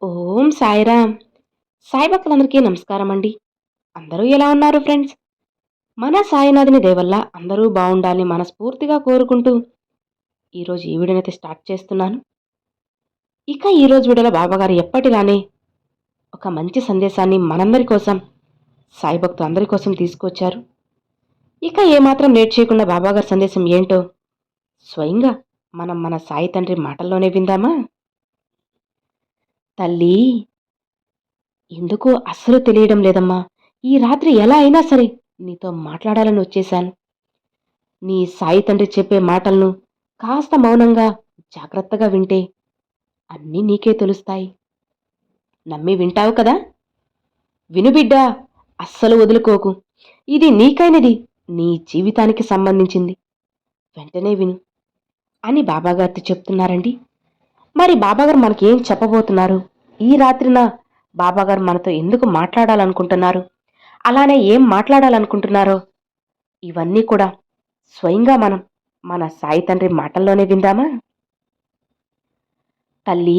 ఓం సాయిరామ్. సాయి భక్తులందరికీ నమస్కారం అండి. అందరూ ఎలా ఉన్నారు ఫ్రెండ్స్? మన సాయినాథుని దయ వల్ల అందరూ బావుండాలని మనస్ఫూర్తిగా కోరుకుంటూ ఈరోజు ఈ వీడియోనైతే స్టార్ట్ చేస్తున్నాను. ఇక ఈరోజు వీడియోలో బాబాగారు ఎప్పటిలానే ఒక మంచి సందేశాన్ని మనందరి కోసం, సాయి భక్తులందరి కోసం తీసుకొచ్చారు. ఇక ఏమాత్రం లేట్ చేయకుండా బాబాగారి సందేశం ఏంటో స్వయంగా మనం మన సాయి తండ్రి మాటల్లోనే విందామా? తల్లీ, ఎందుకో అస్సలు తెలియడం లేదమ్మా. ఈ రాత్రి ఎలా అయినా సరే నీతో మాట్లాడాలని వచ్చేశాను. నీ సాయి తండ్రి చెప్పే మాటలను కాస్త మౌనంగా, జాగ్రత్తగా వింటే అన్నీ నీకే తెలుస్తాయి. నమ్మి వింటావు కదా? విను బిడ్డా, అస్సలు వదులుకోకు. ఇది నీకైనది, నీ జీవితానికి సంబంధించింది. వెంటనే విను అని బాబాగారితో చెప్తున్నారండి. మరి బాబాగారు మనకేం చెప్పబోతున్నారు? ఈ రాత్రిన బాబాగారు మనతో ఎందుకు మాట్లాడాలనుకుంటున్నారు? అలానే ఏం మాట్లాడాలనుకుంటున్నారో ఇవన్నీ కూడా స్వయంగా మనం మన సాయి తండ్రి మాటల్లోనే విందామా? తల్లీ,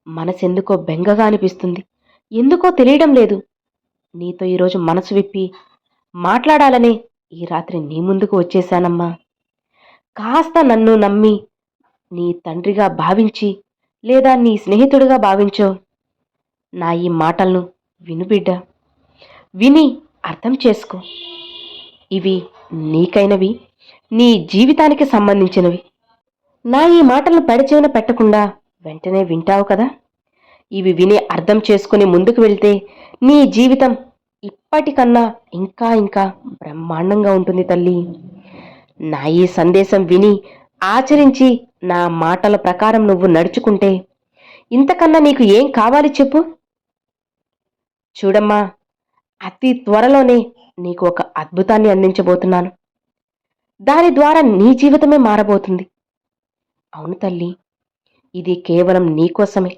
మనసెందుకో బెంగగా అనిపిస్తుంది. ఎందుకో తెలియడం లేదు. నీతో ఈరోజు మనసు విప్పి మాట్లాడాలనే ఈ రాత్రి నీ ముందుకు వచ్చేశానమ్మా. కాస్త నన్ను నమ్మి నీ తండ్రిగా భావించి, లేదా నీ స్నేహితుడిగా భావించో నా ఈ మాటలను విను బిడ్డా. విని అర్థం చేసుకో. ఇవి నీకైనవి, నీ జీవితానికి సంబంధించినవి. నా ఈ మాటలను పెడచెవిన పెట్టకుండా వెంటనే వింటావు కదా? ఇవి విని అర్థం చేసుకుని ముందుకు వెళ్తే నీ జీవితం ఇప్పటికన్నా ఇంకా ఇంకా బ్రహ్మాండంగా ఉంటుంది తల్లి. నా ఈ సందేశం విని ఆచరించి నా మాటల ప్రకారం నువ్వు నడుచుకుంటే ఇంతకన్నా నీకు ఏం కావాలి చెప్పు? చూడమ్మా, అతి త్వరలోనే నీకు ఒక అద్భుతాన్ని అందించబోతున్నాను. దాని ద్వారా నీ జీవితమే మారబోతుంది. అవును తల్లి, ఇది కేవలం నీకోసమే.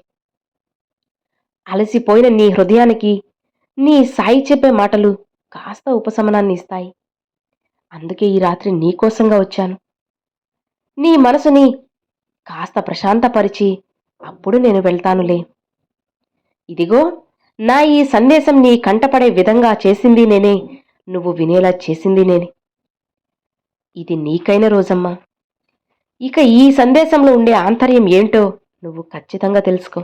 అలసిపోయిన నీ హృదయానికి నీ సాయి చెప్పే మాటలు కాస్త ఉపశమనాన్ని ఇస్తాయి. అందుకే ఈ రాత్రి నీకోసంగా వచ్చాను. నీ మనసుని కాస్త ప్రశాంతపరిచి అప్పుడు నేను వెళ్తానులే. ఇదిగో, నా ఈ సందేశం నీ కంటపడే విధంగా చేసింది నేనే, నువ్వు వినేలా చేసింది నేనే. ఇది నీకైన రోజమ్మా. ఇక ఈ సందేశంలో ఉండే ఆంతర్యం ఏంటో నువ్వు ఖచ్చితంగా తెలుసుకో.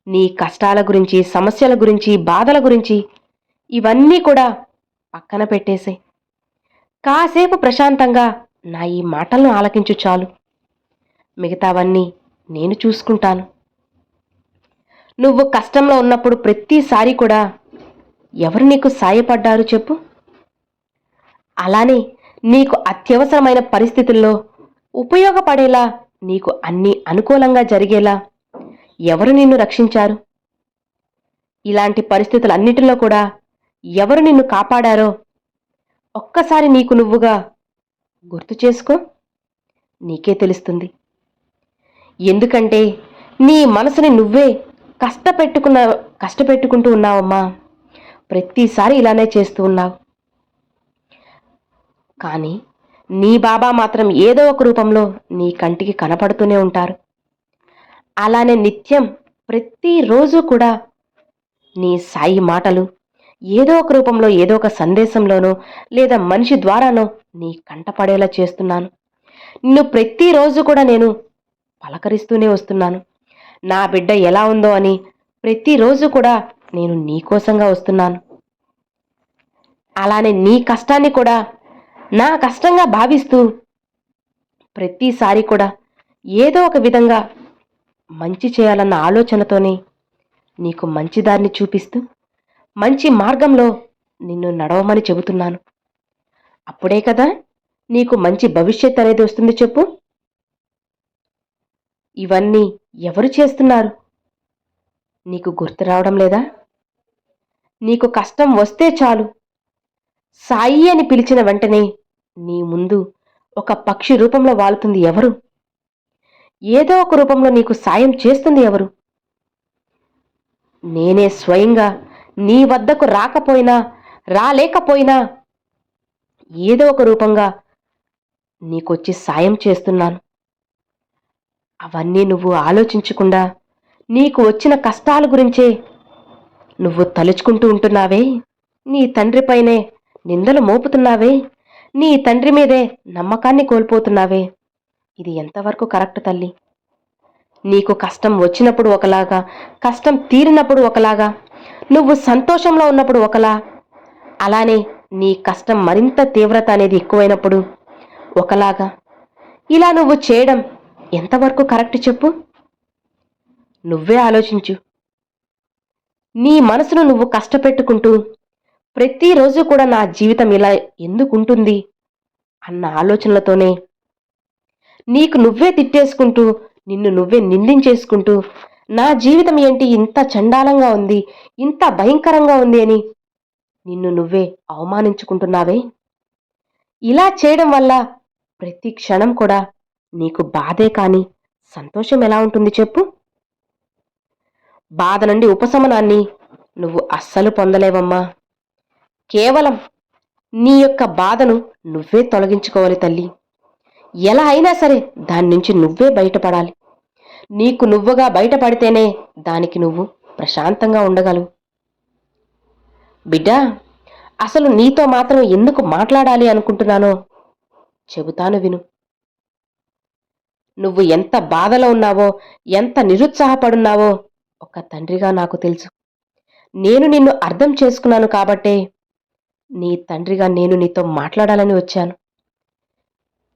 నీ కష్టాల గురించి, సమస్యల గురించి, బాధల గురించి ఇవన్నీ కూడా పక్కన పెట్టేసే కాసేపు ప్రశాంతంగా నా ఈ మాటలను ఆలకించు చాలు. మిగతావన్నీ నేను చూసుకుంటాను. నువ్వు కష్టంలో ఉన్నప్పుడు ప్రతిసారి కూడా ఎవరు నీకు సాయపడ్డారు చెప్పు? అలానే నీకు అత్యవసరమైన పరిస్థితుల్లో ఉపయోగపడేలా, నీకు అన్నీ అనుకూలంగా జరిగేలా ఎవరు నిన్ను రక్షించారు? ఇలాంటి పరిస్థితులన్నిటిలో కూడా ఎవరు నిన్ను కాపాడారో ఒక్కసారి నీకు నువ్వుగా గుర్తు చేసుకో. నీకే తెలుస్తుంది. ఎందుకంటే నీ మనసుని నువ్వే కష్టపెట్టుకుంటూ ఉన్నావమ్మా. ప్రతిసారి ఇలానే చేస్తూ ఉన్నావు. కానీ నీ బాబా మాత్రం ఏదో ఒక రూపంలో నీ కంటికి కనపడుతూనే ఉంటారు. అలానే నిత్యం ప్రతిరోజు కూడా నీ సాయి మాటలు ఏదో ఒక రూపంలో, ఏదో ఒక సందేశంలోనో లేదా మనిషి ద్వారానో నీ కంటపడేలా చేస్తున్నాను. నిన్ను ప్రతిరోజు కూడా నేను పలకరిస్తూనే వస్తున్నాను. నా బిడ్డ ఎలా ఉందో అని ప్రతిరోజు కూడా నేను నీకోసంగా వస్తున్నాను. అలానే నీ కష్టాన్ని కూడా నా కష్టంగా భావిస్తూ ప్రతిసారి కూడా ఏదో ఒక విధంగా మంచి చేయాలన్న ఆలోచనతోనే నీకు మంచి దారిని చూపిస్తూ మంచి మార్గంలో నిన్ను నడవమని చెబుతున్నాను. అప్పుడే కదా నీకు మంచి భవిష్యత్ అనేది వస్తుంది చెప్పు. ఇవన్నీ ఎవరు చేస్తున్నారు? నీకు గుర్తు రావడం లేదా? నీకు కష్టం వస్తే చాలు, సాయి అని పిలిచిన వెంటనే నీ ముందు ఒక పక్షి రూపంలో వాలుతుంది ఎవరు? ఏదో ఒక రూపంలో నీకు సాయం చేస్తుంది ఎవరు? నేనే స్వయంగా నీ వద్దకు రాలేకపోయినా ఏదో ఒక రూపంగా నీకొచ్చి సాయం చేస్తున్నాను. అవన్నీ నువ్వు ఆలోచించకుండా నీకు వచ్చిన కష్టాల గురించే నువ్వు తలుచుకుంటూ ఉంటున్నావే, నీ తండ్రిపైనే నిందలు మోపుతున్నావే, నీ తండ్రి మీదే నమ్మకాన్ని కోల్పోతున్నావే. ఇది ఎంతవరకు కరెక్ట్ తల్లి? నీకు కష్టం వచ్చినప్పుడు ఒకలాగా, కష్టం తీరినప్పుడు ఒకలాగా, నువ్వు సంతోషంలో ఉన్నప్పుడు ఒకలా, అలానే నీ కష్టం మరింత తీవ్రత అనేది ఎక్కువైనప్పుడు ఒకలాగా, ఇలా నువ్వు చేయడం ఎంతవరకు కరెక్ట్ చెప్పు? నువ్వే ఆలోచించు. నీ మనసును నువ్వు కష్టపెట్టుకుంటూ ప్రతిరోజు కూడా నా జీవితం ఇలా ఎందుకుంటుంది అన్న ఆలోచనలతోనే నీకు నువ్వే తిట్టేసుకుంటూ, నిన్ను నువ్వే నిందించేసుకుంటూ, నా జీవితం ఏంటి ఇంత చండాలంగా ఉంది, ఇంత భయంకరంగా ఉంది అని నిన్ను నువ్వే అవమానించుకుంటున్నావే. ఇలా చేయడం వల్ల ప్రతి క్షణం కూడా నీకు బాధే కాని సంతోషం ఎలా ఉంటుంది చెప్పు? బాధ నుండి ఉపశమనాన్ని నువ్వు అస్సలు పొందలేవమ్మా. కేవలం నీ యొక్క బాధను నువ్వే తొలగించుకోవాలి తల్లి. ఎలా అయినా సరే దాని నుంచి నువ్వే బయటపడాలి. నీకు నువ్వుగా బయటపడితేనే దానికి నువ్వు ప్రశాంతంగా ఉండగలవు. బిడ్డా, అసలు నీతో మాత్రం ఎందుకు మాట్లాడాలి అనుకుంటున్నానో చెబుతాను విను. నువ్వు ఎంత బాధలో ఉన్నావో, ఎంత నిరుత్సాహపడున్నావో ఒక తండ్రిగా నాకు తెలుసు. నేను నిన్ను అర్థం చేసుకున్నాను కాబట్టే నీ తండ్రిగా నేను నీతో మాట్లాడాలని వచ్చాను.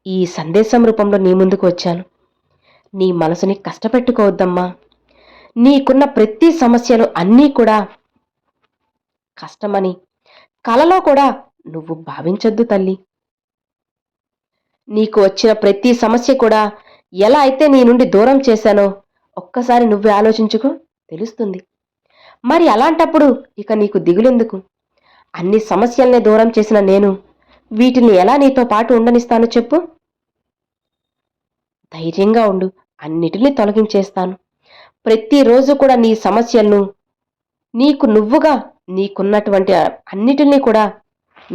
ఈ సందేశం రూపంలో నీ ముందుకు వచ్చాను. నీ మనసుని కష్టపెట్టుకోవద్దమ్మా. నీకున్న ప్రతి సమస్యలు అన్నీ కూడా కష్టమని కలలో కూడా నువ్వు భావించొద్దు తల్లి. నీకు వచ్చిన ప్రతి సమస్య కూడా ఎలా అయితే నీ నుండి దూరం చేశానో ఒక్కసారి నువ్వే ఆలోచించుకో, తెలుస్తుంది. మరి అలాంటప్పుడు ఇక నీకు దిగులెందుకు? అన్ని సమస్యల్నే దూరం చేసిన నేను వీటిని ఎలా నీతో పాటు ఉండనిస్తాను చెప్పు? ధైర్యంగా ఉండు, అన్నిటినీ తొలగించేస్తాను. ప్రతిరోజు కూడా నీ సమస్యలను నీకు నువ్వుగా నీకున్నటువంటి అన్నిటినీ కూడా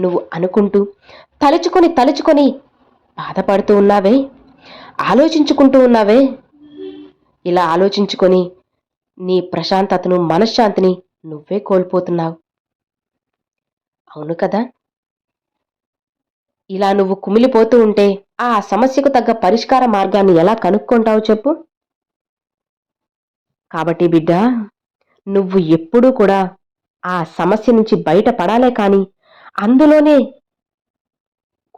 నువ్వు అనుకుంటూ తలుచుకొని తలుచుకొని బాధపడుతూ ఉన్నావే, ఆలోచించుకుంటూ ఉన్నావే. ఇలా ఆలోచించుకొని నీ ప్రశాంతతను, మనశ్శాంతిని నువ్వే కోల్పోతున్నావు. అవును కదా? ఇలా నువ్వు కుమిలిపోతూ ఉంటే ఆ సమస్యకు తగ్గ పరిష్కార మార్గాన్ని ఎలా కనుక్కుంటావు చెప్పు? కాబట్టి బిడ్డా, నువ్వు ఎప్పుడూ కూడా ఆ సమస్య నుంచి బయటపడాలే కాని అందులోనే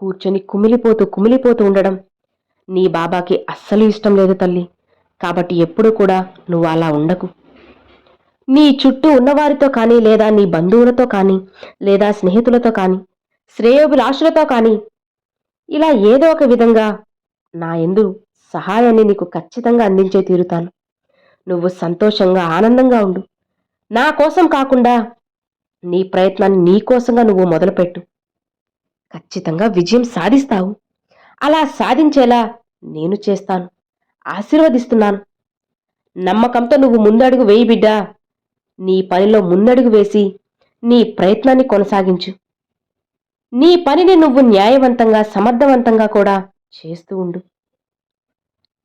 కూర్చొని కుమిలిపోతూ ఉండడం నీ బాబాకి అస్సలు ఇష్టం లేదు తల్లి. కాబట్టి ఎప్పుడు కూడా నువ్వు అలా ఉండకు. నీ చుట్టూ ఉన్నవారితో కానీ, లేదా నీ బంధువులతో కానీ, లేదా స్నేహితులతో కానీ, శ్రేయోభిలాషులతో కానీ ఇలా ఏదో ఒక విధంగా నా యందు సహాయాన్ని నీకు ఖచ్చితంగా అందించే తీరుతాను. నువ్వు సంతోషంగా, ఆనందంగా ఉండు. నా కోసం కాకుండా నీ ప్రయత్నాన్ని నీ కోసంగా నువ్వు మొదలుపెట్టు. ఖచ్చితంగా విజయం సాధిస్తావు. అలా సాధించేలా నేను చేస్తాను, ఆశీర్వదిస్తున్నాను. నమ్మకంతో నువ్వు ముందడుగు వేయి బిడ్డా. నీ పనిలో ముందడుగు వేసి నీ ప్రయత్నాన్ని కొనసాగించు. నీ పనిని నువ్వు న్యాయవంతంగా, సమర్థవంతంగా కూడా చేస్తూ ఉండు.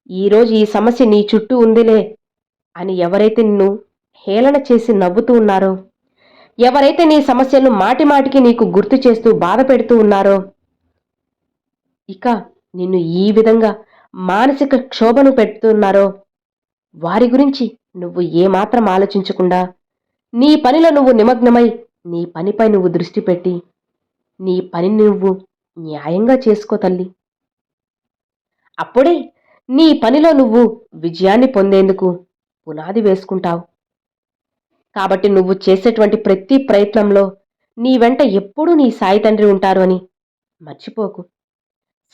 ఈరోజు ఈ సమస్య నీ చుట్టూ ఉందిలే అని ఎవరైతే నిన్ను హేళన చేసి నవ్వుతూ ఉన్నారో, ఎవరైతే నీ సమస్యలను మాటిమాటికి నీకు గుర్తు చేస్తూ బాధ పెడుతూ ఉన్నారో, ఇక నిన్ను ఈ విధంగా మానసిక క్షోభను పెడుతున్నారో, వారి గురించి నువ్వు ఏమాత్రం ఆలోచించకుండా నీ పనిలో నువ్వు నిమగ్నమై నీ పనిపై నువ్వు దృష్టి పెట్టి నీ పనిని నువ్వు న్యాయంగా చేసుకో తల్లి. అప్పుడే నీ పనిలో నువ్వు విజయాన్ని పొందేందుకు పునాది వేసుకుంటావు. కాబట్టి నువ్వు చేసేటువంటి ప్రతి ప్రయత్నంలో నీ వెంట ఎప్పుడూ నీ సాయి తండ్రి ఉంటారు అని మర్చిపోకు.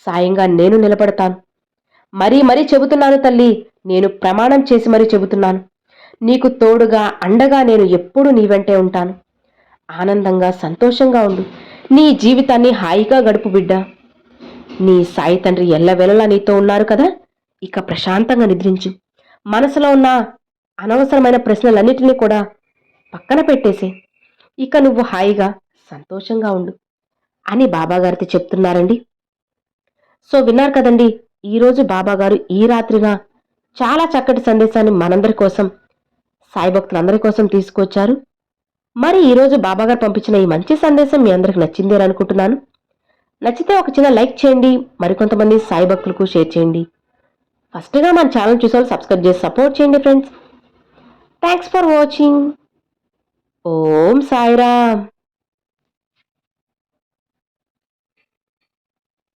సాయంగా నేను నిలబడతాను. మరీ చెబుతున్నాను తల్లి, నేను ప్రమాణం చేసి మరీ చెబుతున్నాను. నీకు తోడుగా, అండగా నేను ఎప్పుడూ నీ వెంటే ఉంటాను. ఆనందంగా, సంతోషంగా ఉండు. నీ జీవితాన్ని హాయిగా గడుపు బిడ్డా. నీ సాయి తండ్రి ఎల్లవేళలా నీతో ఉన్నారు కదా. ఇక ప్రశాంతంగా నిద్రించు. మనసులో ఉన్న అనవసరమైన ప్రశ్నలన్నిటినీ కూడా పక్కన పెట్టేసే. ఇక నువ్వు హాయిగా, సంతోషంగా ఉండు అని బాబాగారితో చెప్తున్నారండి. సో విన్నారు కదండి, ఈరోజు బాబాగారు ఈ రాత్రిన చాలా చక్కటి సందేశాన్ని మనందరి కోసం సాయి భక్తులందరి కోసం తీసుకొచ్చారు. మరి ఈరోజు బాబాగారు పంపించిన ఈ మంచి సందేశం మీ అందరికి నచ్చిందే అనుకుంటున్నాను. నచ్చితే ఒక చిన్న లైక్ చేయండి, మరికొంతమంది సాయి భక్తులకు షేర్ చేయండి. ఫస్ట్గా మన ఛానల్ చూసారు సబ్స్క్రైబ్ చేసి సపోర్ట్ చేయండి friends. Thanks for watching. Om Sairam.